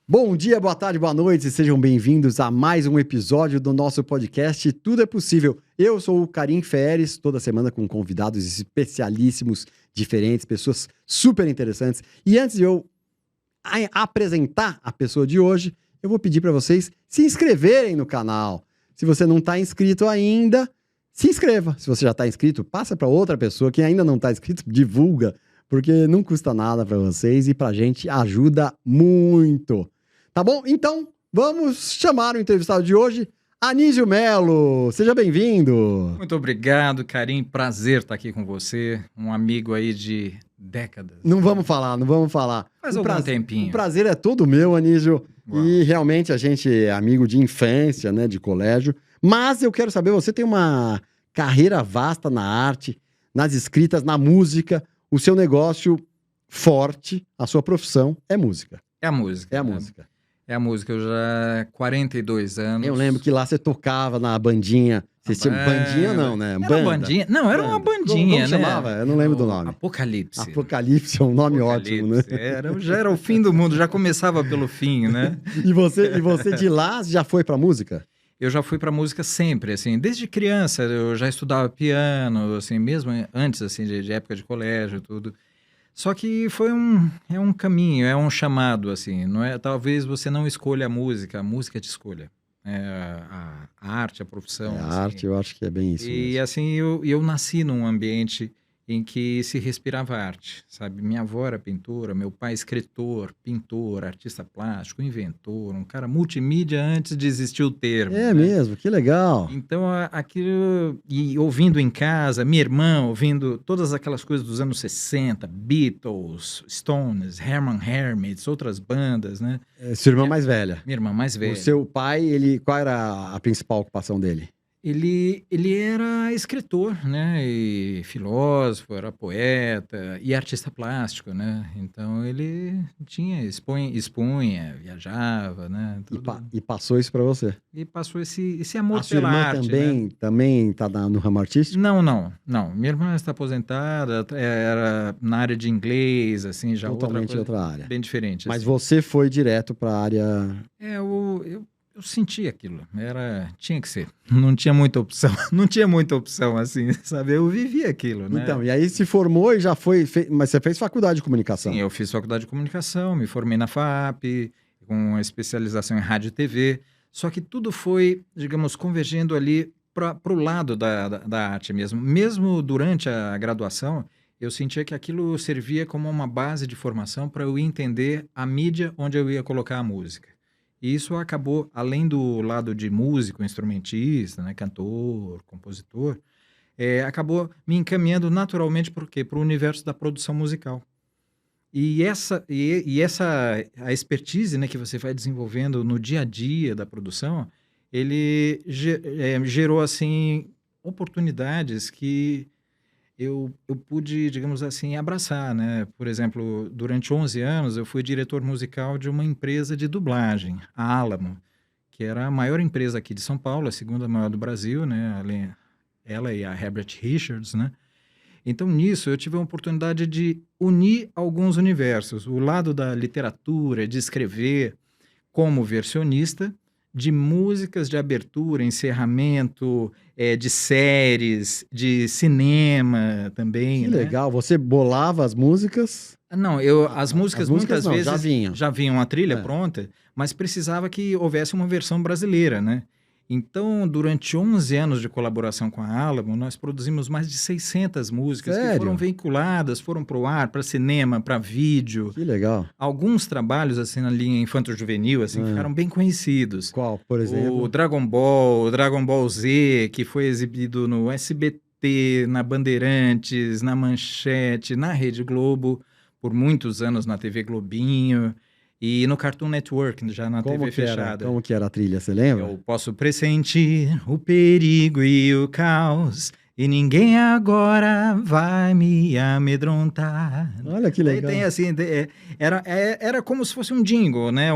Bom dia, boa tarde, boa noite, sejam bem-vindos a mais um episódio do nosso podcast Tudo é Possível. Eu sou o Karim Feres, toda semana com convidados especialíssimos, diferentes, pessoas super interessantes. E antes de eu apresentar a pessoa de hoje, eu vou pedir para vocês se inscreverem no canal. Se você não está inscrito ainda, se inscreva. Se você já está inscrito, passa para outra pessoa. Quem ainda não está inscrito, divulga, porque não custa nada para vocês e para a gente ajuda muito. Tá bom? Então, vamos chamar o entrevistado de hoje, Anísio Melo. Seja bem-vindo. Muito obrigado, Karim. Prazer estar aqui com você. Um amigo aí de décadas. Não vamos falar. Faz algum tempinho. O prazer é todo meu, Anísio. Uau. E realmente a gente é amigo de infância, né, de colégio. Mas eu quero saber, você tem uma carreira vasta na arte, nas escritas, na música. O seu negócio forte, a sua profissão é música. É a música. É a né? música. É a música. Eu já há 42 anos. Eu lembro que lá você tocava na bandinha. Vocês tinham bandinha não, né? Era bandinha? Não, era uma bandinha, Como né? chamava? Eu não lembro do nome. Apocalipse. Apocalipse é um nome ótimo, né? Já era o fim do mundo, já começava pelo fim, né? E você de lá já foi pra música? Eu já fui para música sempre, assim, desde criança eu já estudava piano, assim, mesmo antes, assim, de época de colégio e tudo. Só que é um caminho, é um chamado, assim, não é? Talvez você não escolha a música te escolha. A arte, a profissão. A assim. arte, eu acho que é bem isso E mesmo. assim, eu nasci num ambiente em que se respirava arte, sabe? Minha avó era pintora, meu pai escritor, pintor, artista plástico, inventor, um cara multimídia antes de existir o termo. É né? mesmo, que legal. Então, aquilo... E ouvindo em casa, minha irmã ouvindo todas aquelas coisas dos anos 60, Beatles, Stones, Herman Hermits, outras bandas, né? Sua irmã mais velha. Minha irmã mais velha. O seu pai, qual era a principal ocupação dele? Ele era escritor, né? E filósofo, era poeta e artista plástico, né? Então, ele expunha, viajava, né? E passou isso pra você? E passou esse amor A sua pela irmã arte, né? também tá no ramo artístico? Não. Minha irmã está aposentada, era na área de inglês, assim, já Totalmente outra coisa, outra área. bem diferente. Mas assim. você foi direto pra área... Eu senti aquilo, tinha que ser. Não tinha muita opção, assim, sabe? Eu vivi aquilo, né? Então, e aí se formou e já mas você fez faculdade de comunicação? Sim, eu fiz faculdade de comunicação, me formei na FAP, com especialização em rádio e TV, só que tudo foi, digamos, convergendo ali para o lado da arte mesmo. Mesmo durante a graduação, eu sentia que aquilo servia como uma base de formação para eu entender a mídia onde eu ia colocar a música. E isso acabou, além do lado de músico, instrumentista, né, cantor, compositor, acabou me encaminhando naturalmente para o universo da produção musical. E a expertise, né, que você vai desenvolvendo no dia a dia da produção, ele gerou assim oportunidades que eu pude, digamos assim, abraçar, né? Por exemplo, durante 11 anos eu fui diretor musical de uma empresa de dublagem, a Alamo, que era a maior empresa aqui de São Paulo, a segunda maior do Brasil, né? Ela e a Herbert Richards, né? Então, nisso, eu tive a oportunidade de unir alguns universos. O lado da literatura, de escrever como versionista, de músicas de abertura, encerramento, de séries, de cinema também. Que né? legal, você bolava as músicas? Não, as músicas muitas não, vezes já vinham a trilha pronta, mas precisava que houvesse uma versão brasileira, né? Então, durante 11 anos de colaboração com a Alamo, nós produzimos mais de 600 músicas Sério? que foram veiculadas, foram para o ar, para cinema, para vídeo. Que legal. Alguns trabalhos, assim, na linha infanto-juvenil, assim, ficaram bem conhecidos. Qual, por exemplo? O Dragon Ball Z, que foi exibido no SBT, na Bandeirantes, na Manchete, na Rede Globo, por muitos anos na TV Globinho e no Cartoon Network, já na TV fechada. Como que era a trilha, você lembra? Eu posso pressentir o perigo e o caos, e ninguém agora vai me amedrontar. Olha que legal. Tem assim, era como se fosse um jingle, né?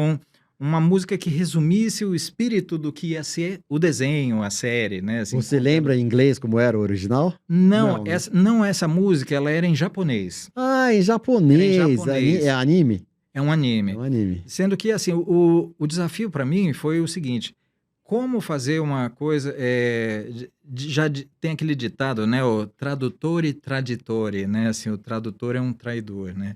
Uma música que resumisse o espírito do que ia ser o desenho, a série, né? Assim, você lembra em inglês como era o original? Não, né? essa música, ela era em japonês. Ah, em japonês. Era em japonês. É anime? É um É anime. um anime. Sendo que, assim, o desafio para mim foi o seguinte: como fazer uma coisa. Tem aquele ditado, né? O tradutore traditore, né? Assim, o tradutor é um traidor, né?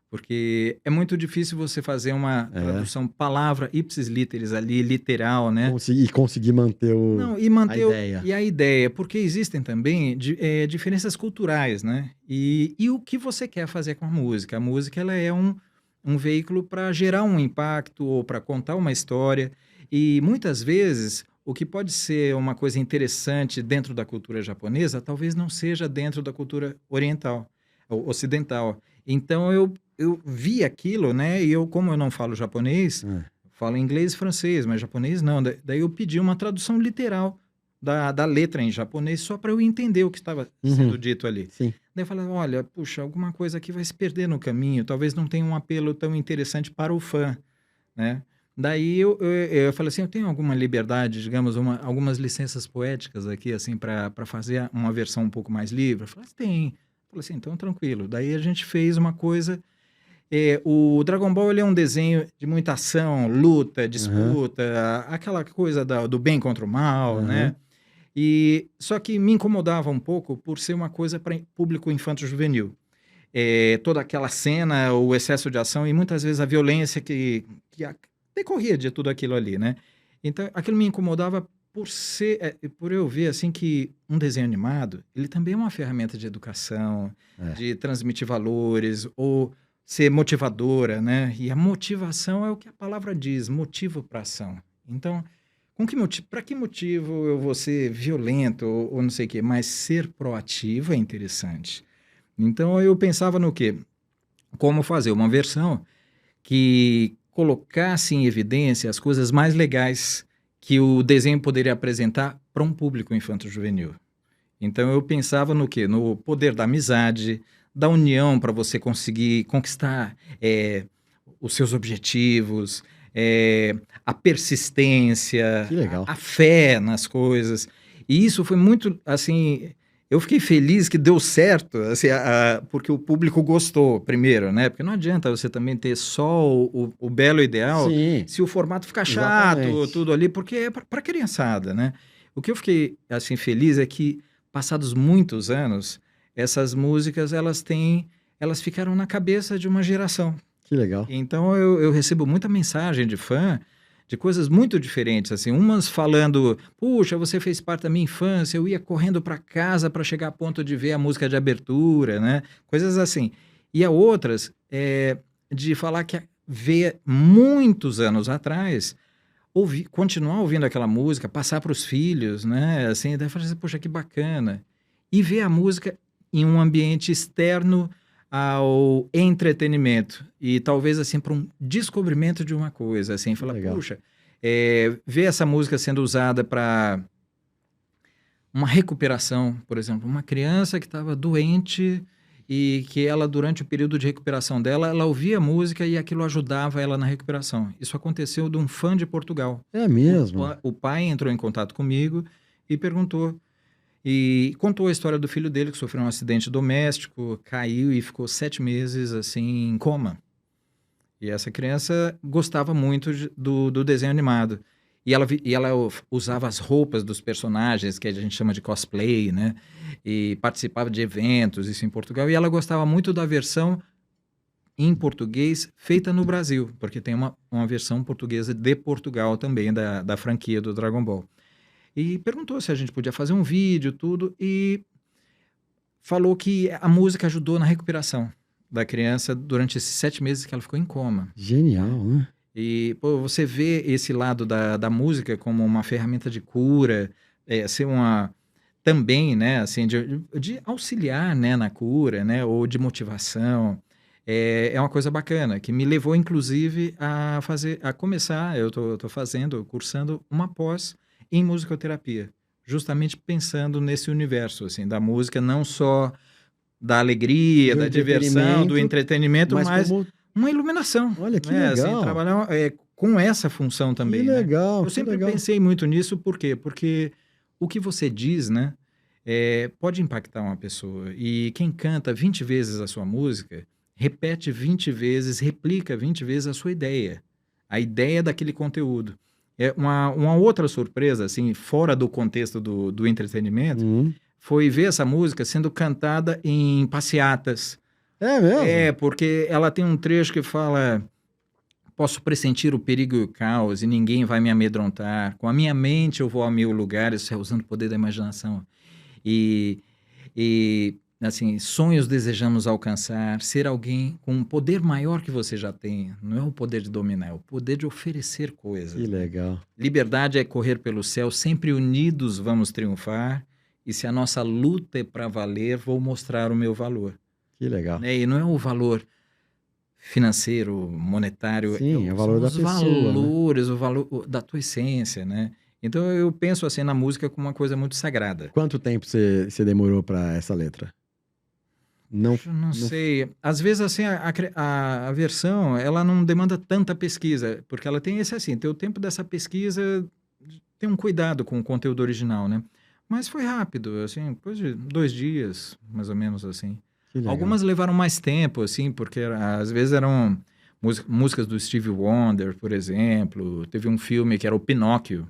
Porque é muito difícil você fazer uma É. tradução palavra ipsis literis ali, literal, né? Conseguir manter Não, e a manter ideia. e a ideia, porque existem também diferenças culturais, né? E o que você quer fazer com a música? A música ela é um veículo para gerar um impacto ou para contar uma história. E muitas vezes o que pode ser uma coisa interessante dentro da cultura japonesa, talvez não seja dentro da cultura oriental, ou ocidental. Então eu vi aquilo, né? E como eu não falo japonês, É. falo inglês e francês, mas japonês não. Daí eu pedi uma tradução literal da letra em japonês só para eu entender o que estava sendo Uhum. dito ali. Sim. Daí eu falei, olha, puxa, alguma coisa aqui vai se perder no caminho, talvez não tenha um apelo tão interessante para o fã, né? Daí eu falei assim, eu tenho alguma liberdade, digamos, algumas licenças poéticas aqui, assim, para fazer uma versão um pouco mais livre? Eu falei, tem. Eu falei assim, então tranquilo. Daí a gente fez uma coisa. O Dragon Ball ele é um desenho de muita ação, luta, Aham. disputa, aquela coisa do bem contra o mal, Aham. né? E só que me incomodava um pouco por ser uma coisa para público infanto-juvenil. Toda aquela cena, o excesso de ação e muitas vezes a violência que decorria de tudo aquilo ali, né? Então, aquilo me incomodava por eu ver assim que um desenho animado, ele também é uma ferramenta de educação, É. de transmitir valores ou ser motivadora, né? E a motivação é o que a palavra diz, motivo para ação. Então, para que motivo eu vou ser violento ou não sei o quê, mas ser proativo é interessante. Então eu pensava no quê? Como fazer uma versão que colocasse em evidência as coisas mais legais que o desenho poderia apresentar para um público infanto-juvenil. Então eu pensava no quê? No poder da amizade, da união para você conseguir conquistar os seus objetivos, a persistência, Que legal. a fé nas coisas. E isso foi muito, assim, eu fiquei feliz que deu certo, assim, porque o público gostou, primeiro, né? Porque não adianta você também ter só o belo ideal Sim, se o formato ficar chato, exatamente. tudo ali, porque é para criançada, né? O que eu fiquei, assim, feliz é que, passados muitos anos, essas músicas, elas ficaram na cabeça de uma geração. Que legal. Então eu recebo muita mensagem de fã de coisas muito diferentes, assim, umas falando, puxa, você fez parte da minha infância, eu ia correndo para casa para chegar a ponto de ver a música de abertura, né? Coisas assim. E a outras de falar que vê muitos anos atrás, continuar ouvindo aquela música, passar para os filhos, né? Assim, daí fala assim, poxa, que bacana. E ver a música em um ambiente externo ao entretenimento e talvez assim para um descobrimento de uma coisa, assim, Que fala, legal. puxa, ver essa música sendo usada para uma recuperação, por exemplo, uma criança que estava doente e que ela, durante o período de recuperação dela, ela ouvia a música e aquilo ajudava ela na recuperação. Isso aconteceu de um fã de Portugal. É mesmo? O pai entrou em contato comigo e perguntou, e contou a história do filho dele que sofreu um acidente doméstico, caiu e ficou 7 meses assim em coma. E essa criança gostava muito do desenho animado. E ela usava as roupas dos personagens, que a gente chama de cosplay, né? E participava de eventos, isso em Portugal. E ela gostava muito da versão em português feita no Brasil, porque tem uma versão portuguesa de Portugal também, da franquia do Dragon Ball. E perguntou se a gente podia fazer um vídeo, tudo, e falou que a música ajudou na recuperação da criança durante esses 7 meses que ela ficou em coma, né? Genial, né? E, pô, você vê esse lado da música como uma ferramenta de cura, ser também, né, assim, de auxiliar, né, na cura, né, ou de motivação, é uma coisa bacana, que me levou, inclusive, a começar, eu tô cursando uma pós em musicoterapia, justamente pensando nesse universo, assim, da música, não só da alegria, Do da diversão, do entretenimento, entretenimento, mas mas como... uma iluminação, Olha, que né, assim, legal. trabalhar, com essa função Que também, né. legal, Eu que sempre legal. pensei muito nisso, por quê? Porque o que você diz, né, pode impactar uma pessoa, e quem canta 20 vezes a sua música, repete 20 vezes, replica 20 vezes a ideia daquele conteúdo. É uma outra surpresa, assim, fora do contexto do entretenimento, Hum. foi ver essa música sendo cantada em passeatas. É mesmo? Porque ela tem um trecho que fala: posso pressentir o perigo e o caos, e ninguém vai me amedrontar. Com a minha mente eu vou a mil lugares, usando o poder da imaginação. E, assim, sonhos desejamos alcançar, ser alguém com um poder maior que você já tem. Não é o poder de dominar, é o poder de oferecer Que coisas, né? legal. Liberdade é correr pelo céu, sempre unidos vamos triunfar. E se a nossa luta é para valer, vou mostrar o meu valor. Que legal. Né? E não é o valor financeiro, monetário, Sim, é o são valor da os pessoa, né? valores, o valor da tua essência, né? Então eu penso assim na música como uma coisa muito sagrada. Quanto tempo você demorou para essa letra? Não, Eu não não. sei, às vezes assim a versão ela não demanda tanta pesquisa, porque ela tem esse assim, tem o tempo dessa pesquisa, tem um cuidado com o conteúdo original, né? Mas foi rápido, assim, depois de 2 dias, mais ou menos assim. Que legal. Algumas levaram mais tempo, assim, porque às vezes eram músicas do Stevie Wonder, por exemplo. Teve um filme que era o Pinóquio.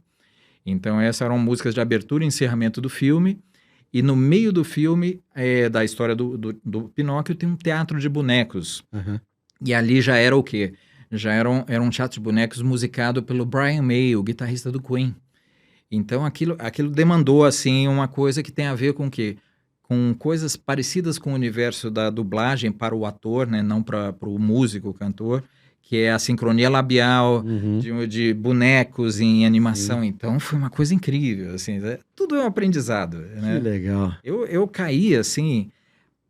Então, essas eram músicas de abertura e encerramento do filme. E no meio do filme, da história do Pinóquio, tem um teatro de bonecos. Aham. E ali já era o quê? Já era um teatro de bonecos musicado pelo Brian May, o guitarrista do Queen. Então, aquilo demandou, assim, uma coisa que tem a ver com o quê? Com coisas parecidas com o universo da dublagem para o ator, né? Não para o músico, o cantor, que é a sincronia labial, Uhum. de bonecos em animação. Sim. Então, foi uma coisa incrível, assim, né? Tudo é um aprendizado, Que né? legal. Eu caí, assim,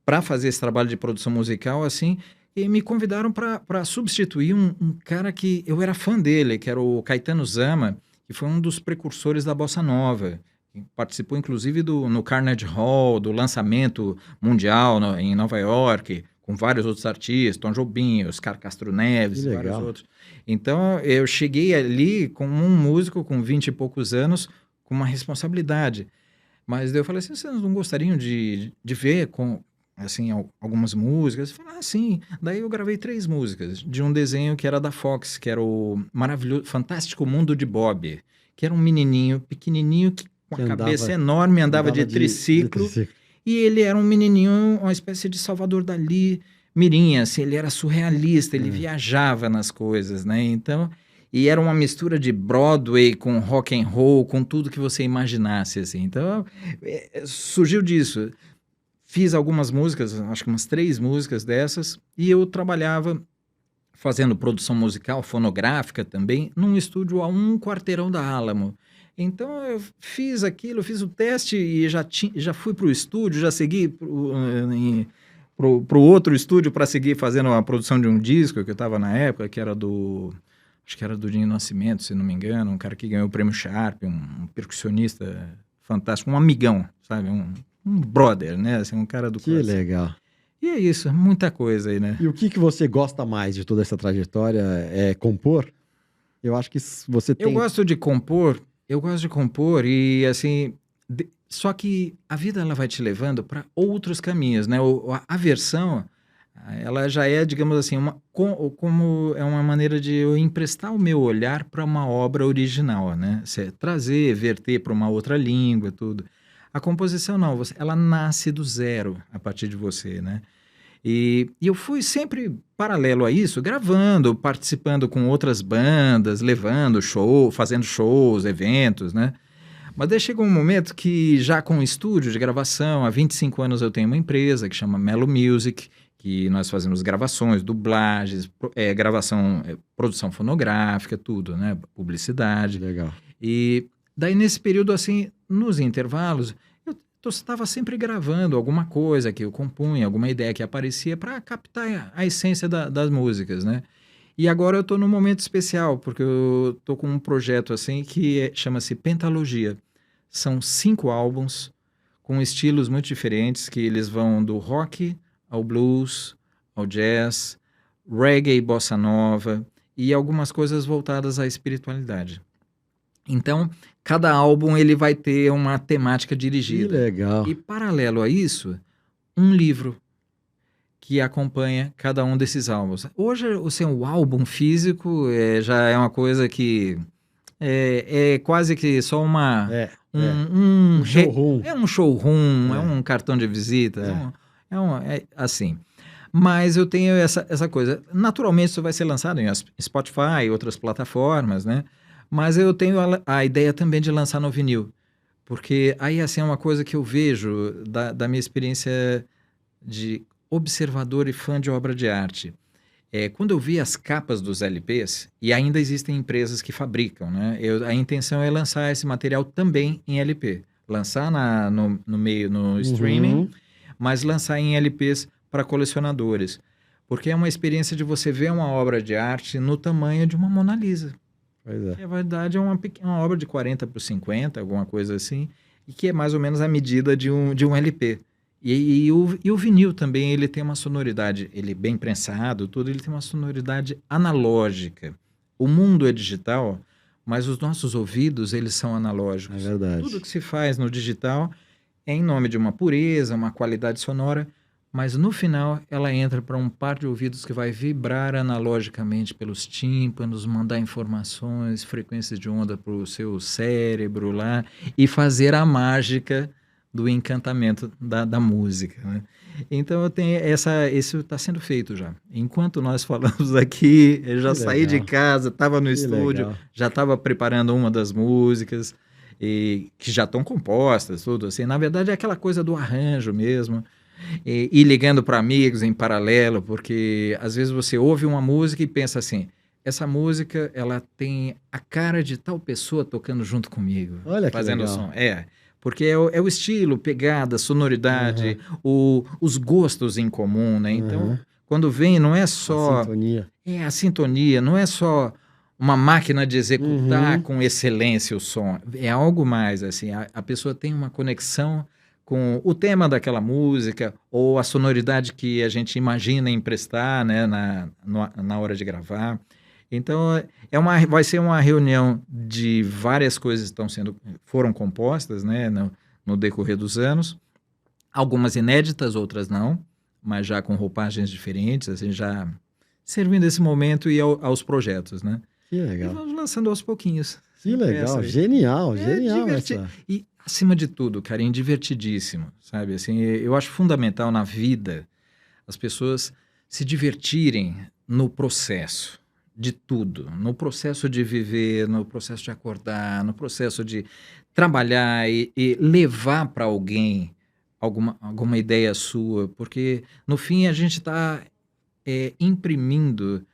para fazer esse trabalho de produção musical, assim, e me convidaram para substituir um cara que eu era fã dele, que era o Caetano Zama, que foi um dos precursores da Bossa Nova. Participou, inclusive, no Carnegie Hall, do lançamento mundial em Nova York, com vários outros artistas, Tom Jobim, Oscar Castro Neves Que e vários legal. outros. Então, eu cheguei ali como um músico com 20 e poucos anos, com uma responsabilidade. Mas daí eu falei assim, vocês não gostariam de ver assim, algumas músicas? Eu falei, sim. Daí eu gravei 3 músicas de um desenho que era da Fox, que era o maravilhoso, Fantástico Mundo de Bob, que era um menininho pequenininho com Que a cabeça andava, enorme, andava de andava de triciclo, triciclo. e ele era um menininho, uma espécie de Salvador Dali, mirim, assim, ele era surrealista, ele viajava nas coisas, né? Então, e era uma mistura de Broadway com rock and roll, com tudo que você imaginasse, assim. Então, surgiu disso. Fiz algumas músicas, acho que umas 3 músicas dessas, e eu trabalhava fazendo produção musical, fonográfica também, num estúdio a 1 quarteirão da Álamo. Então eu fiz aquilo, fiz o teste e já fui para o estúdio, já segui pro outro estúdio para seguir fazendo a produção de um disco que eu estava na época, que era acho que era do Dinho Nascimento, se não me engano, um cara que ganhou o prêmio Sharp, um percussionista fantástico, um amigão, sabe? Um brother, né? Assim, um cara do Que coração. legal. E é isso, muita coisa aí, né? E o que você gosta mais de toda essa trajetória? É compor? Eu acho que você Eu tem. gosto de compor e assim, só que a vida ela vai te levando para outros caminhos, né? A versão, ela já é, digamos assim, como é uma maneira de eu emprestar o meu olhar para uma obra original, né? Trazer, verter para uma outra língua, tudo. A composição não, ela nasce do zero a partir de você, né? E eu fui sempre paralelo a isso, gravando, participando com outras bandas, levando fazendo shows, eventos, né? Mas daí chegou um momento que já com o estúdio de gravação, há 25 anos eu tenho uma empresa que chama Mellow Music, que nós fazemos gravações, dublagens, produção fonográfica, tudo, né? Publicidade. Legal. E daí nesse período, assim, nos intervalos, eu estava sempre gravando alguma coisa que eu compunha, alguma ideia que aparecia para captar a essência das músicas, né? E agora eu estou num momento especial, porque eu estou com um projeto assim que chama-se Pentalogia. São 5 álbuns com estilos muito diferentes, que eles vão do rock ao blues, ao jazz, reggae, bossa nova e algumas coisas voltadas à espiritualidade. Então, cada álbum ele vai ter uma temática Que dirigida. legal. E paralelo a isso, um livro. que acompanha cada um desses álbuns. Hoje, o álbum físico já é uma coisa que é quase que só É, um um showroom. é um showroom, é É, um cartão de visitas, é. é assim. Mas eu tenho essa coisa. Naturalmente, isso vai ser lançado em Spotify e outras plataformas, né? Mas eu tenho a ideia também de lançar no vinil. Porque aí, assim, é uma coisa que eu vejo da minha experiência de observador e fã de obra de arte. Quando eu vi as capas dos LPs, e ainda existem empresas que fabricam, né? A intenção é lançar esse material também em LP. Lançar no streaming, Uhum. mas lançar em LPs para colecionadores. Porque é uma experiência de você ver uma obra de arte no tamanho de uma Mona Lisa. Pois é. Que, na verdade, é uma obra de 40 por 50, alguma coisa assim, e que é mais ou menos a medida de um LP. E o vinil também, ele tem uma sonoridade, ele bem prensado, tudo, ele tem uma sonoridade analógica. O mundo é digital, mas os nossos ouvidos, eles são É analógicos. verdade. Tudo que se faz no digital é em nome de uma pureza, uma qualidade sonora, mas no final ela entra para um par de ouvidos que vai vibrar analogicamente pelos tímpanos, mandar informações, frequências de onda para o seu cérebro lá e fazer a mágica do encantamento da música, né? Então eu tenho isso está sendo feito já. Enquanto nós falamos aqui, eu já Que saí de legal. casa, estava no Que estúdio, legal. já estava preparando uma das músicas e que já estão compostas, tudo assim. Na verdade é aquela coisa do arranjo mesmo. E ligando para amigos em paralelo, porque às vezes você ouve uma música e pensa assim, essa música ela tem a cara de tal pessoa tocando junto comigo, Olha que fazendo o legal. som. Porque é o estilo, pegada, sonoridade, Aham, os gostos em comum, né? Então, aham. quando vem, não é A só sintonia. a sintonia, não é só uma máquina de executar Uhum. com excelência o som, é algo mais, assim, a pessoa tem uma conexão com o tema daquela música ou a sonoridade que a gente imagina emprestar, né, na hora de gravar. Então, vai ser uma reunião de várias coisas que foram compostas, né, no decorrer dos anos, algumas inéditas, outras não, mas já com roupagens diferentes, assim, já servindo esse momento e aos projetos, né? Que E legal. vamos lançando aos pouquinhos, Que sem pressa legal. aí. Genial, É genial divertido. essa. E, acima de tudo, Karim, divertidíssimo, sabe? Assim, eu acho fundamental na vida as pessoas se divertirem no processo de tudo, no processo de viver, no processo de acordar, no processo de trabalhar e levar para alguém alguma ideia sua, porque no fim a gente está imprimindo,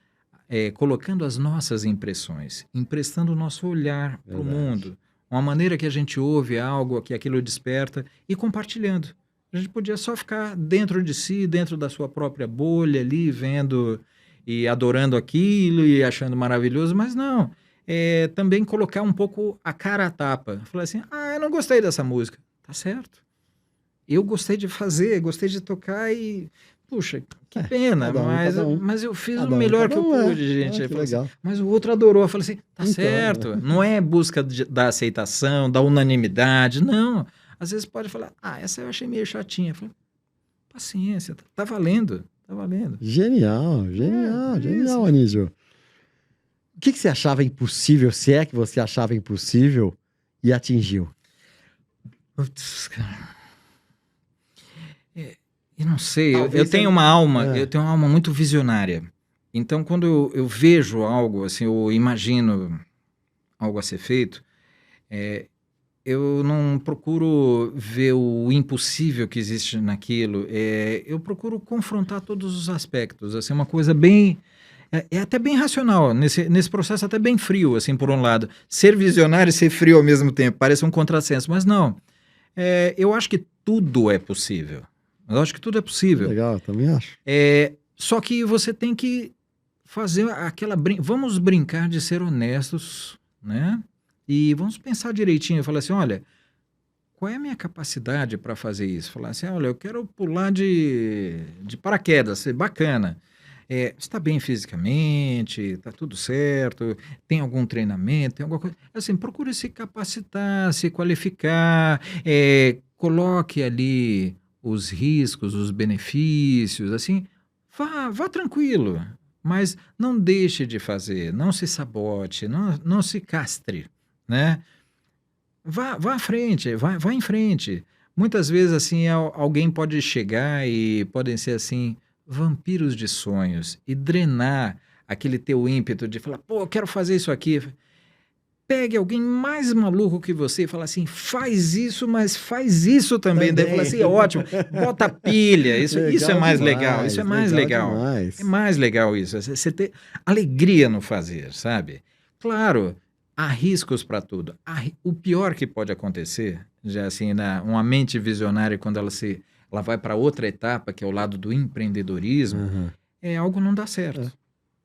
colocando as nossas impressões, emprestando o nosso olhar para o Verdade. mundo, uma maneira que a gente ouve algo, que aquilo desperta e compartilhando. A gente podia só ficar dentro de si, dentro da sua própria bolha ali, vendo e adorando aquilo e achando maravilhoso, mas não. Também colocar um pouco a cara à tapa. Falar assim, eu não gostei dessa música. Tá certo. Eu gostei de fazer, gostei de tocar e, puxa, que É, pena, cada um, cada um. mas eu fiz o Cada um, melhor cada que eu um é. pude, gente. Ah, Aí que falou assim, legal. mas o outro adorou. Eu falei assim, tá Então, certo, não é busca da aceitação, da unanimidade, não. Às vezes pode falar, essa eu achei meio chatinha. Eu falei, paciência, tá valendo, tá valendo. genial, genial, É isso. genial, Anísio. O que você achava impossível, se é que você achava impossível, e atingiu? Putz, cara. Eu não sei, eu Talvez tenho você... uma alma, eu É, tenho uma alma muito visionária. Então, quando eu vejo algo, assim, eu imagino algo a ser feito, eu não procuro ver o impossível que existe naquilo, eu procuro confrontar todos os aspectos, assim, uma coisa bem... É até bem racional, nesse processo até bem frio, assim, por um lado. Ser visionário e ser frio ao mesmo tempo, parece um contrassenso, mas não. Eu acho que tudo é possível. Eu acho que tudo é que possível. legal, também acho. Só que você tem que fazer vamos brincar de ser honestos, né? E vamos pensar direitinho, falar assim, olha, qual é a minha capacidade para fazer isso? Falar assim, olha, eu quero pular de paraquedas, ser bacana. Está bem fisicamente, está tudo certo, tem algum treinamento, tem alguma coisa. Assim, procure se capacitar, se qualificar, coloque ali os riscos, os benefícios, assim, vá tranquilo, mas não deixe de fazer, não se sabote, não se castre, né? Vá à frente, vá em frente. Muitas vezes, assim, alguém pode chegar e podem ser, assim, vampiros de sonhos e drenar aquele teu ímpeto de falar, pô, eu quero fazer isso aqui. Pegue alguém mais maluco que você e fala assim, faz isso, mas faz isso também. Daí fala assim, é ótimo, bota pilha, isso é mais legal, isso é mais legal. Demais. É mais legal isso, você ter alegria no fazer, sabe? Claro, há riscos para tudo. O pior que pode acontecer, já assim, uma mente visionária, quando ela vai para outra etapa, que é o lado do empreendedorismo, Uhum. é algo não dá certo.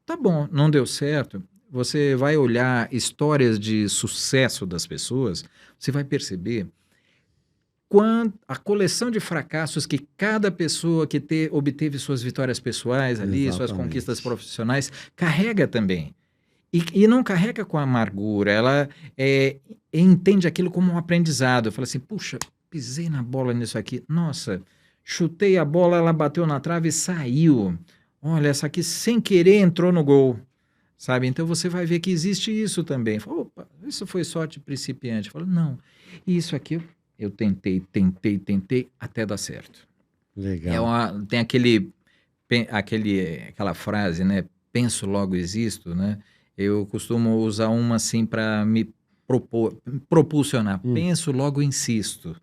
Tá bom, não deu certo. Você vai olhar histórias de sucesso das pessoas, você vai perceber a coleção de fracassos que cada pessoa que obteve suas vitórias pessoais ali, suas conquistas Exatamente. profissionais, carrega também. E não carrega com amargura, ela entende aquilo como um aprendizado. Fala assim, puxa, pisei na bola nisso aqui, nossa, chutei a bola, ela bateu na trave e saiu. Olha, essa aqui sem querer entrou no gol. Sabe? Então você vai ver que existe isso também. Fala, opa, isso foi sorte principiante. Fala, não, isso aqui eu tentei até dar certo. Legal. Tem aquela frase, né? Penso, logo existo, né? Eu costumo usar uma assim para me propulsionar. Penso, logo insisto.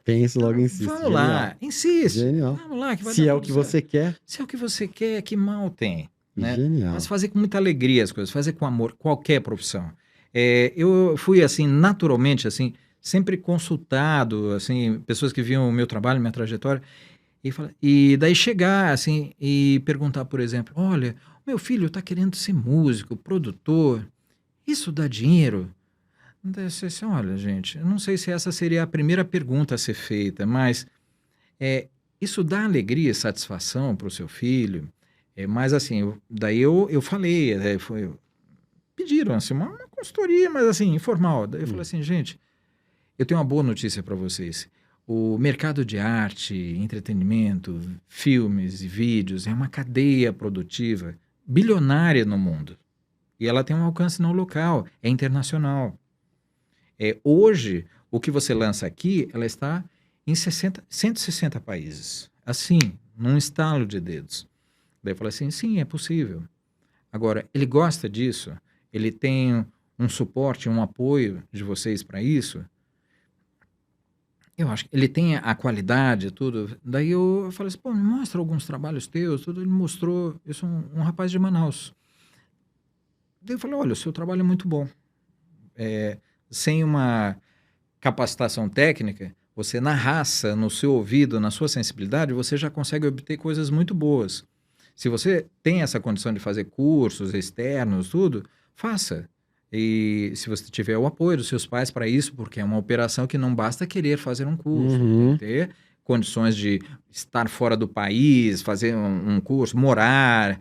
Penso, logo insisto. Vamos Genial. lá, insiste. Genial. Vamos lá, que vai Se dar é o tudo que certo. você quer. Se é o que você quer, que mal tem. Né? Genial. Mas fazer com muita alegria as coisas, fazer com amor, qualquer profissão. Eu fui assim, naturalmente, assim, sempre consultado, assim, pessoas que viam o meu trabalho, minha trajetória, e daí chegar, assim, e perguntar, por exemplo, olha, meu filho está querendo ser músico, produtor, isso dá dinheiro? Daí você assim, olha, gente, eu não sei se essa seria a primeira pergunta a ser feita, mas isso dá alegria e satisfação para o seu filho? Mas assim, daí eu falei, pediram assim, uma consultoria, mas assim, informal. Daí eu falei assim, gente, eu tenho uma boa notícia para vocês. O mercado de arte, entretenimento, filmes e vídeos é uma cadeia produtiva bilionária no mundo. E ela tem um alcance não local, é internacional. Hoje, o que você lança aqui, ela está em 160 países. Assim, num estalo de dedos. Daí eu falei assim, sim, é possível. Agora, ele gosta disso? Ele tem um suporte, um apoio de vocês para isso? Eu acho que ele tem a qualidade, tudo. Daí eu falei assim, pô, me mostra alguns trabalhos teus, tudo. Ele mostrou, isso um rapaz de Manaus. Daí eu falei, olha, o seu trabalho é muito bom. Sem uma capacitação técnica, você na raça, no seu ouvido, na sua sensibilidade, você já consegue obter coisas muito boas. Se você tem essa condição de fazer cursos externos, tudo, faça. E se você tiver o apoio dos seus pais para isso, porque é uma operação que não basta querer fazer um curso, tem que ter condições de estar fora do país, fazer um curso, morar,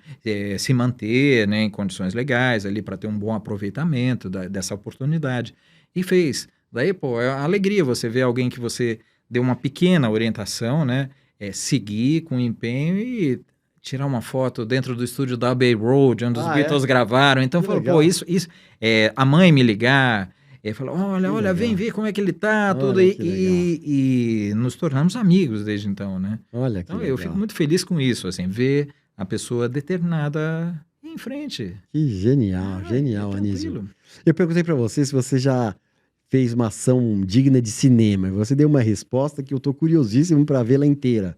se manter, né, em condições legais ali para ter um bom aproveitamento dessa oportunidade. E fez. Daí, pô, é uma alegria você ver alguém que você deu uma pequena orientação, né, seguir com empenho e tirar uma foto dentro do estúdio da Abbey Road, onde os Beatles gravaram. Então, falou, pô, isso a mãe me ligar, falou, olha, vem ver como é que ele tá, tudo, e nos tornamos amigos desde então, né? Olha que então, legal. eu fico muito feliz com isso, assim, ver a pessoa determinada em frente. Que genial, genial, Anísio. tranquilo. Eu perguntei para você se você já fez uma ação digna de cinema. E você deu uma resposta que eu tô curiosíssimo para vê-la inteira.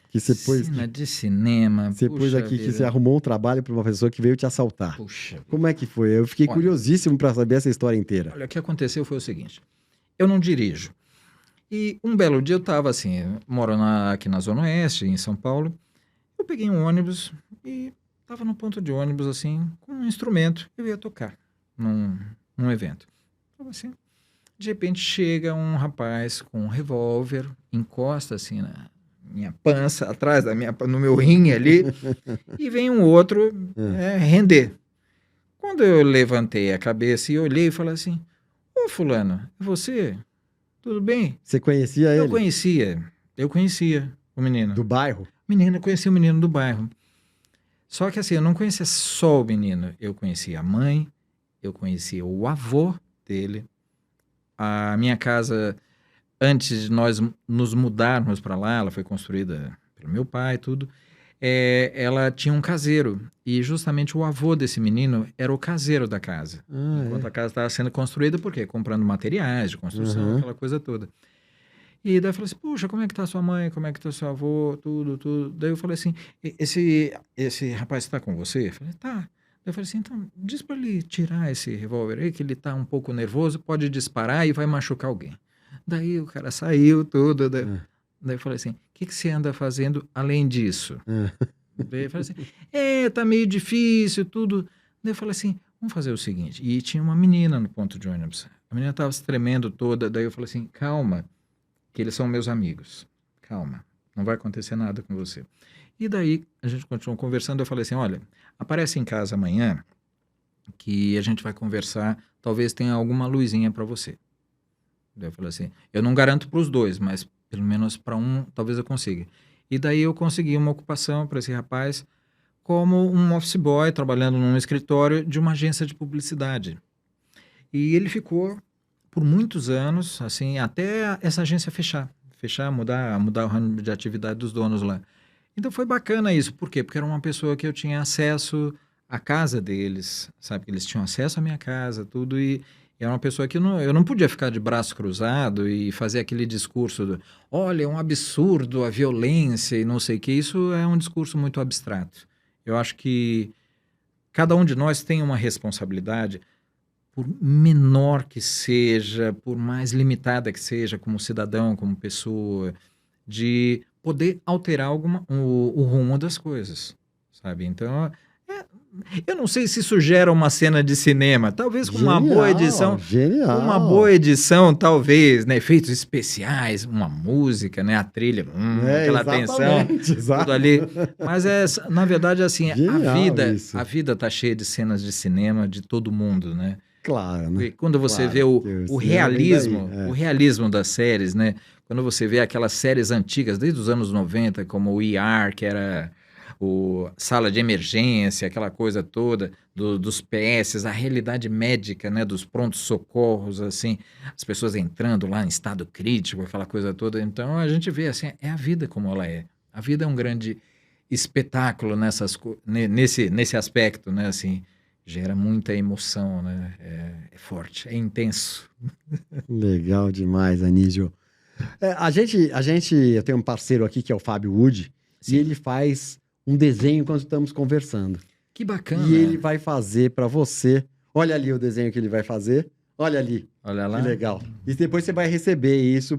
Que você pôs, Cena de cinema, você pôs puxa aqui que vida. você arrumou um trabalho para uma pessoa que veio te assaltar. Puxa vida. Como é que foi? Eu fiquei Olha. curiosíssimo para saber essa história inteira. Olha, o que aconteceu foi o seguinte, eu não dirijo. E um belo dia eu estava assim, moro aqui na Zona Oeste, em São Paulo, eu peguei um ônibus e estava no ponto de ônibus, assim, com um instrumento, eu ia tocar num evento. Estava assim, de repente chega um rapaz com um revólver, encosta assim na minha pança, atrás no meu rim ali, e vem um outro render. Quando eu levantei a cabeça e olhei e falei assim, ô fulano, é você? Tudo bem? Você conhecia Eu ele? conhecia o menino. Do bairro? Eu conhecia o menino do bairro. Só que assim, eu não conhecia só o menino, eu conhecia a mãe, eu conhecia o avô dele. A minha casa, antes de nós nos mudarmos para lá, ela foi construída pelo meu pai e tudo, ela tinha um caseiro. E justamente o avô desse menino era o caseiro da casa. Enquanto a casa estava sendo construída, por quê? Comprando materiais de construção, aquela coisa toda. E daí eu falei assim, puxa, como é que tá sua mãe, como é que tá seu avô, tudo. Daí eu falei assim, esse rapaz está com você? Eu falei, tá. Daí eu falei assim, então diz para ele tirar esse revólver aí, que ele tá um pouco nervoso, pode disparar e vai machucar alguém. Daí o cara saiu, tudo. Daí eu falei assim, o que você anda fazendo além disso? Daí eu falei assim, tá meio difícil, tudo. Daí eu falei assim, vamos fazer o seguinte. E tinha uma menina no ponto de ônibus. A menina tava se tremendo toda, daí eu falei assim, calma, que eles são meus amigos. Calma, não vai acontecer nada com você. E daí a gente continuou conversando, eu falei assim, olha, aparece em casa amanhã que a gente vai conversar, talvez tenha alguma luzinha para você. Daí eu falei assim, eu não garanto para os dois, mas pelo menos para um, talvez eu consiga. E daí eu consegui uma ocupação para esse rapaz como um office boy, trabalhando num escritório de uma agência de publicidade. E ele ficou por muitos anos, assim, até essa agência fechar, mudar o ramo de atividade dos donos lá. Então foi bacana isso, por quê? Porque era uma pessoa que eu tinha acesso à casa deles, sabe? Eles tinham acesso à minha casa, tudo, e era uma pessoa que eu não podia ficar de braço cruzado e fazer aquele discurso do, olha, é um absurdo a violência e não sei o que, isso é um discurso muito abstrato. Eu acho que cada um de nós tem uma responsabilidade, por menor que seja, por mais limitada que seja, como cidadão, como pessoa, de poder alterar o rumo das coisas, sabe? Então, eu não sei se isso gera uma cena de cinema, talvez com uma boa edição, uma boa edição, talvez, né, efeitos especiais, uma música, né, a trilha, aquela tensão, tudo ali. Mas na verdade, assim, a vida tá cheia de cenas de cinema de todo mundo, né? Claro, né? E quando você vê o realismo das séries, né? Quando você vê aquelas séries antigas, desde os anos 90, como o ER, que era sala de emergência, aquela coisa toda, dos PS, a realidade médica, né? Dos prontos-socorros, assim, as pessoas entrando lá em estado crítico, aquela coisa toda. Então, a gente vê, assim, é a vida como ela é. A vida é um grande espetáculo nesse aspecto, né? Assim, gera muita emoção, né? É forte, é intenso. Legal demais, Anísio. Eu tenho um parceiro aqui que é o Fábio Wood, e ele faz um desenho enquanto estamos conversando. Que bacana. E ele vai fazer para você. Olha ali o desenho que ele vai fazer. Olha ali. Olha lá. Que legal. E depois você vai receber isso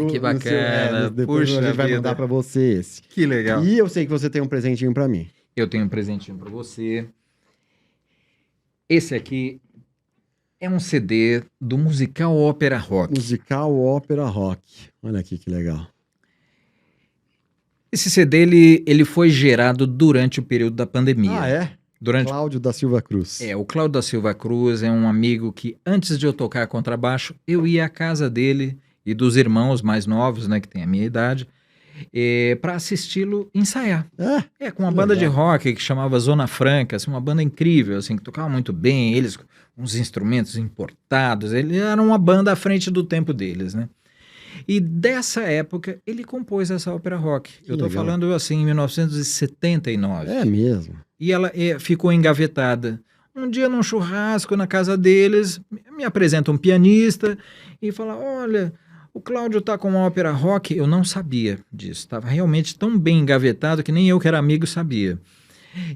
que bacana. Depois a gente vai mandar para você esse. Que legal. E eu sei que você tem um presentinho para mim. Eu tenho um presentinho para você. Esse aqui é um CD do Musical Ópera Rock. Musical Ópera Rock. Olha aqui que legal. Esse CD, ele foi gerado durante o período da pandemia. Ah, é? Cláudio da Silva Cruz. O Cláudio da Silva Cruz é um amigo que, antes de eu tocar contrabaixo, eu ia à casa dele e dos irmãos mais novos, né, que tem a minha idade, para assisti-lo ensaiar. Com uma banda de rock que chamava Zona Franca, assim, uma banda incrível, assim, que tocava muito bem, eles com uns instrumentos importados, ele era uma banda à frente do tempo deles, né? E dessa época, ele compôs essa ópera rock. Eu tô falando assim, em 1979. É mesmo? E ela ficou engavetada. Um dia, num churrasco na casa deles, me apresenta um pianista e fala, olha, o Cláudio tá com uma ópera rock. Eu não sabia disso. Estava realmente tão bem engavetado que nem eu, que era amigo, sabia.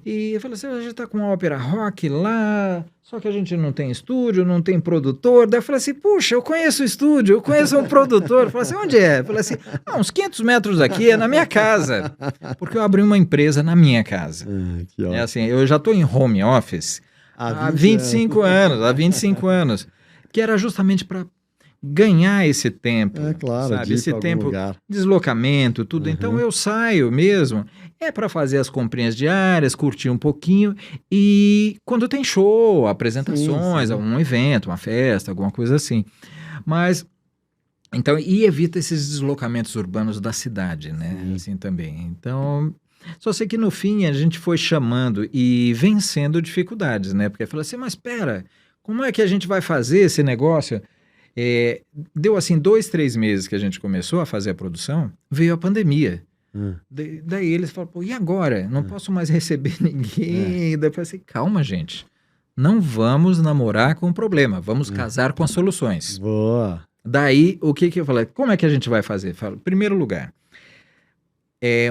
E eu falei assim, a gente tá com uma ópera rock lá, só que a gente não tem estúdio, não tem produtor. Daí eu falei assim, puxa, eu conheço o estúdio, eu conheço um produtor. Eu falei assim, onde é? Eu falei assim, uns 500 metros daqui, é na minha casa. Porque eu abri uma empresa na minha casa. Que ótimo. Assim, eu já tô em home office há 25 anos. Que era justamente para ganhar esse tempo, sabe? Esse tempo, deslocamento, tudo. Então eu saio mesmo, para fazer as comprinhas diárias, curtir um pouquinho e quando tem show, apresentações, um evento, uma festa, alguma coisa assim. Mas, então, e evita esses deslocamentos urbanos da cidade, né? Assim também. Então, Só sei que no fim a gente foi chamando e vencendo dificuldades, né? Porque falou assim, mas espera, como é que a gente vai fazer esse negócio? Deu assim 2, 3 meses que a gente começou a fazer a produção, veio a pandemia. Daí eles falaram, pô, e agora? Não posso mais receber ninguém. Daí eu falei assim, calma, gente. Não vamos namorar com o problema, vamos casar com as soluções. Boa. Daí, o que eu falei? Como é que a gente vai fazer? Falo, primeiro lugar,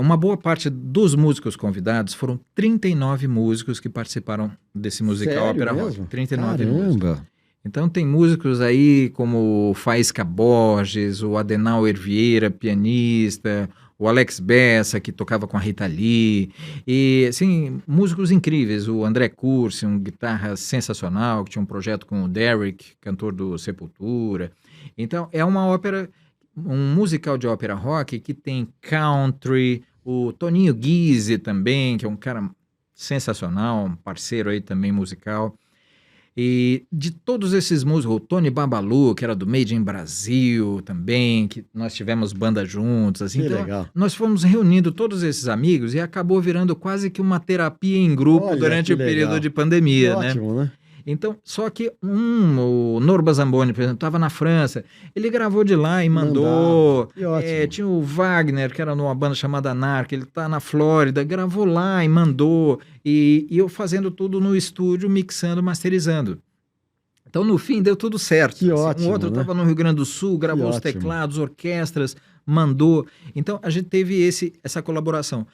uma boa parte dos músicos convidados foram 39 músicos que participaram desse musical Sério Ópera mesmo? Rock. 39 músicos. Caramba. Então tem músicos aí como o Faísca Borges, o Adenauer Vieira, pianista, o Alex Bessa, que tocava com a Rita Lee, e assim, músicos incríveis, o André Cursi, um guitarra sensacional, que tinha um projeto com o Derek, cantor do Sepultura. Então é uma ópera, um musical de ópera rock que tem country, o Toninho Guise também, que é um cara sensacional, um parceiro aí também musical. E de todos esses músicos, o Tony Babalu, que era do Made in Brasil também, que nós tivemos banda juntos, assim. Que Então, legal. nós fomos reunindo todos esses amigos e acabou virando quase que uma terapia em grupo Olha, durante que o período legal. de pandemia, né? Ótimo, né? Então, só que o Norba Zamboni, por exemplo, estava na França, ele gravou de lá e mandou. Que ótimo. Tinha o Wagner, que era numa banda chamada Narc, ele tá na Flórida, gravou lá e mandou. E eu fazendo tudo no estúdio, mixando, masterizando. Então, no fim, deu tudo certo. Que assim. ótimo, Um outro né? estava no Rio Grande do Sul, gravou os ótimo. teclados, orquestras, mandou. Então, a gente teve essa colaboração.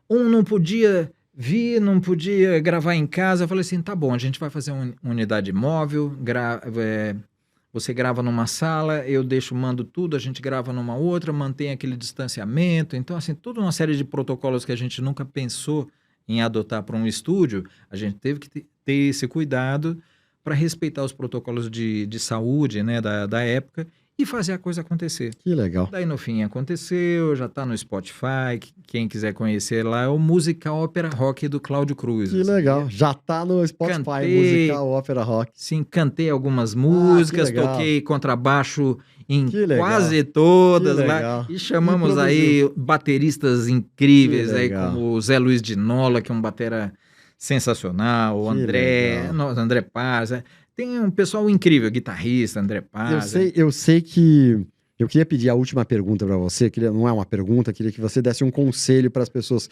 Um não podia vir, não podia gravar em casa. Eu falei assim, tá bom, a gente vai fazer uma unidade móvel, você grava numa sala, eu mando tudo, a gente grava numa outra, mantém aquele distanciamento. Então, assim, toda uma série de protocolos que a gente nunca pensou em adotar para um estúdio, a gente teve que ter esse cuidado para respeitar os protocolos de saúde, né, da época e fazer a coisa acontecer. Que legal. Daí no fim aconteceu, já está no Spotify, quem quiser conhecer lá é o Musical Ópera Rock do Cláudio Cruz. Que assim. legal. Já tá no Spotify, Cantei. musical ópera rock. Sim, cantei algumas músicas, legal. toquei contrabaixo em Que legal. quase todas Que lá. legal. E chamamos E aí bateristas incríveis, Que aí, legal. como o Zé Luiz de Nola, que é um batera sensacional, o Que legal. André Paz. Tem um pessoal incrível, guitarrista, André Paz. Eu sei que eu queria pedir a última pergunta para você, não é uma pergunta, queria que você desse um conselho para as pessoas.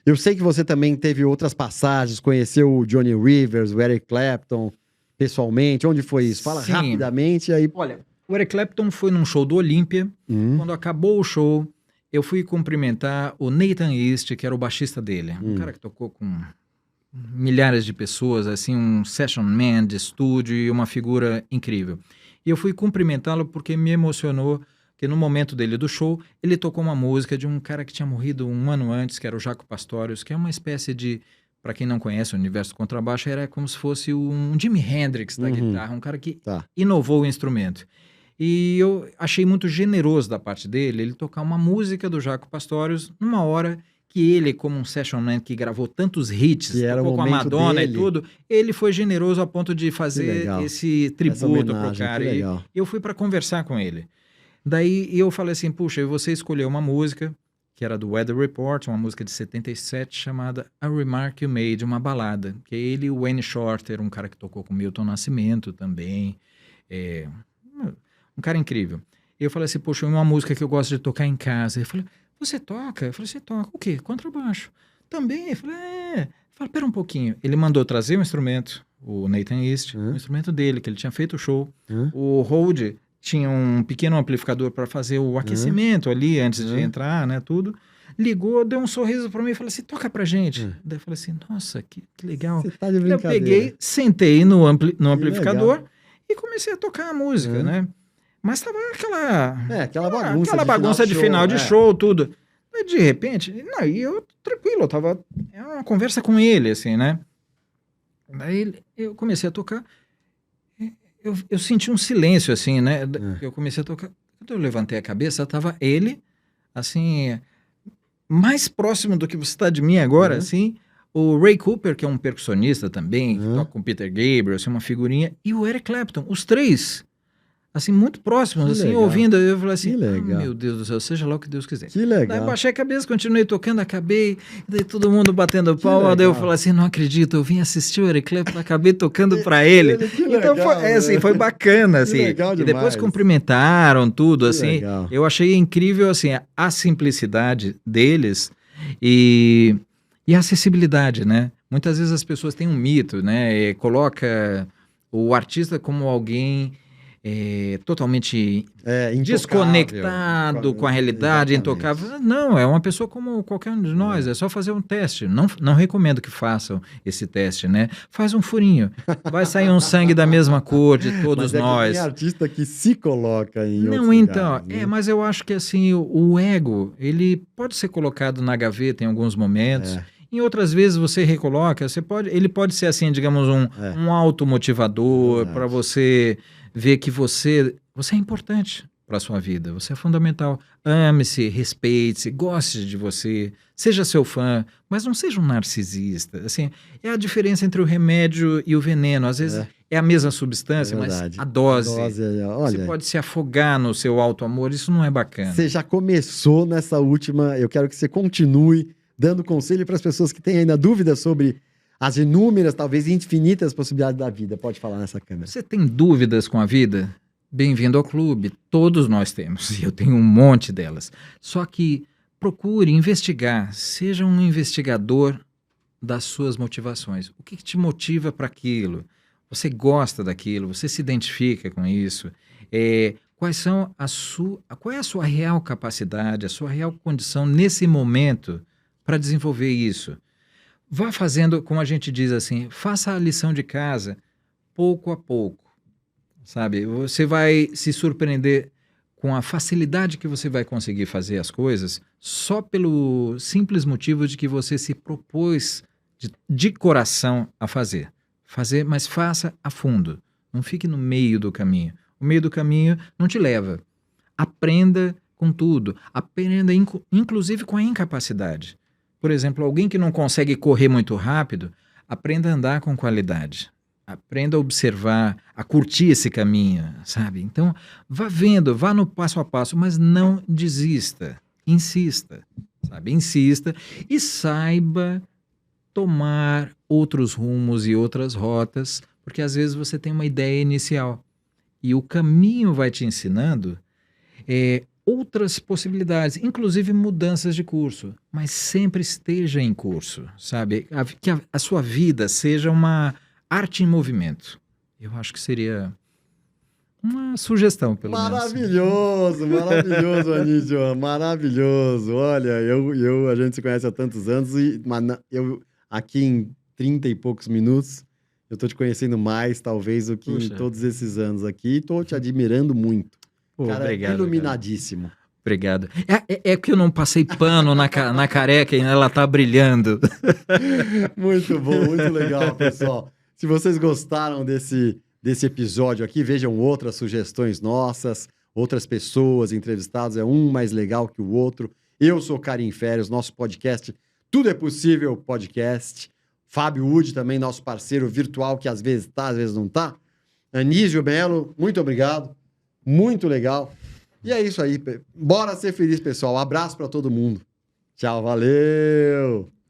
Eu sei que você também teve outras passagens, conheceu o Johnny Rivers, o Eric Clapton, pessoalmente. Onde foi isso? Fala Sim. rapidamente aí. Olha, o Eric Clapton foi num show do Olímpia. Quando acabou o show, eu fui cumprimentar o Nathan East, que era o baixista dele. Um cara que tocou com milhares de pessoas, assim, um session man de estúdio e uma figura incrível. E eu fui cumprimentá-lo porque me emocionou que no momento dele do show, ele tocou uma música de um cara que tinha morrido um ano antes, que era o Jaco Pastorius, que é uma espécie de, para quem não conhece o universo do contrabaixo, era como se fosse um Jimi Hendrix da guitarra, um cara que inovou o instrumento. E eu achei muito generoso da parte dele, ele tocar uma música do Jaco Pastorius numa hora que ele, como um session man que gravou tantos hits, tocou com a Madonna dele. E tudo, ele foi generoso a ponto de fazer esse tributo pro cara. E eu fui para conversar com ele. Daí eu falei assim, puxa, você escolheu uma música, que era do Weather Report, uma música de 77, chamada A Remark You Made, uma balada. Que ele e o Wayne Shorter, um cara que tocou com Milton Nascimento também, um cara incrível. E eu falei assim, poxa, uma música que eu gosto de tocar em casa. Ele falou, você toca? Eu falei, você toca o quê? Contrabaixo. Também? Eu falei, Eu falei, pera um pouquinho. Ele mandou trazer um instrumento, o Nathan East, um instrumento dele, que ele tinha feito o show. O Hold tinha um pequeno amplificador para fazer o aquecimento ali, antes de entrar, né, tudo. Ligou, deu um sorriso para mim e falou assim, toca pra gente. Daí eu falei assim, nossa, que legal. Você tá de brincadeira. Eu peguei, sentei no amplificador e comecei a tocar a música, né? Mas tava aquela bagunça. Aquela bagunça de final de show, tudo. Aí, de repente, e eu tranquilo, era uma conversa com ele, assim, né? Daí eu comecei a tocar, eu senti um silêncio, assim, né? Eu comecei a tocar, quando eu levantei a cabeça, tava ele, assim, mais próximo do que você está de mim agora, assim, o Ray Cooper, que é um percussionista também, que toca com Peter Gabriel, assim, uma figurinha, e o Eric Clapton, os três. assim, muito próximos, Que assim, legal. ouvindo. Eu falei Que assim, legal. meu Deus do céu, seja lá o que Deus quiser. Que Daí legal. baixei a cabeça, continuei tocando, acabei, daí todo mundo batendo palma, daí eu legal. falei assim, não acredito, eu vim assistir o Eric Clapton, acabei tocando para ele. Que Então legal, foi, assim, foi bacana, Que assim. legal E depois demais. cumprimentaram tudo, Que assim. legal. Eu achei incrível, assim, a simplicidade deles e a acessibilidade, né? Muitas vezes as pessoas têm um mito, né? Coloca o artista como alguém totalmente Intocável. desconectado com a realidade, Exatamente. intocável. Não, é uma pessoa como qualquer um de nós, é só fazer um teste. Não recomendo que façam esse teste, né? Faz um furinho, vai sair um sangue da mesma cor de todos Mas é nós. que tem artista que se coloca em outros Não, então, lugares, né? mas eu acho que assim, o ego, ele pode ser colocado na gaveta em alguns momentos. Em outras vezes você recoloca, ele pode ser assim, digamos, um automotivador para você ver que você é importante para a sua vida, você é fundamental. Ame-se, respeite-se, goste de você, seja seu fã, mas não seja um narcisista. Assim, é a diferença entre o remédio e o veneno. Às vezes é a mesma substância, mas a dose, olha, você pode se afogar no seu auto-amor, isso não é bacana. Você já começou nessa última, eu quero que você continue dando conselho para as pessoas que têm ainda dúvidas sobre as inúmeras, talvez infinitas possibilidades da vida. Pode falar nessa câmera. Você tem dúvidas com a vida? Bem-vindo ao clube. Todos nós temos, e eu tenho um monte delas. Só que procure investigar, seja um investigador das suas motivações. O que te motiva para aquilo? Você gosta daquilo? Você se identifica com isso? Qual é a sua real capacidade, a sua real condição nesse momento para desenvolver isso? Vá fazendo, como a gente diz assim, faça a lição de casa pouco a pouco, sabe? Você vai se surpreender com a facilidade que você vai conseguir fazer as coisas só pelo simples motivo de que você se propôs de coração a fazer. Mas faça a fundo, não fique no meio do caminho. O meio do caminho não te leva. Aprenda com tudo, aprenda inclusive com a incapacidade. Por exemplo, alguém que não consegue correr muito rápido, aprenda a andar com qualidade. Aprenda a observar, a curtir esse caminho, sabe? Então, vá vendo, vá no passo a passo, mas não desista. Insista, sabe? Insista e saiba tomar outros rumos e outras rotas, porque às vezes você tem uma ideia inicial e o caminho vai te ensinando outras possibilidades, inclusive mudanças de curso, mas sempre esteja em curso, sabe? Que a sua vida seja uma arte em movimento. Eu acho que seria uma sugestão, pelo menos. Maravilhoso, Anísio, maravilhoso. Olha, a gente se conhece há tantos anos mas eu aqui em 30 e poucos minutos, eu tô te conhecendo mais, talvez, do que em todos esses anos aqui. Tô te admirando muito. Cara, obrigado, iluminadíssimo. Cara. Obrigado. É que eu não passei pano na careca e ela tá brilhando. Muito bom, muito legal, pessoal. Se vocês gostaram desse episódio aqui, vejam outras sugestões nossas, outras pessoas entrevistadas, é um mais legal que o outro. Eu sou Karim Férias, nosso podcast Tudo é Possível Podcast. Fábio Wood também, nosso parceiro virtual, que às vezes tá, às vezes não tá. Anísio Belo, muito obrigado. Muito legal. E é isso aí. Bora ser feliz, pessoal. Abraço para todo mundo. Tchau, valeu!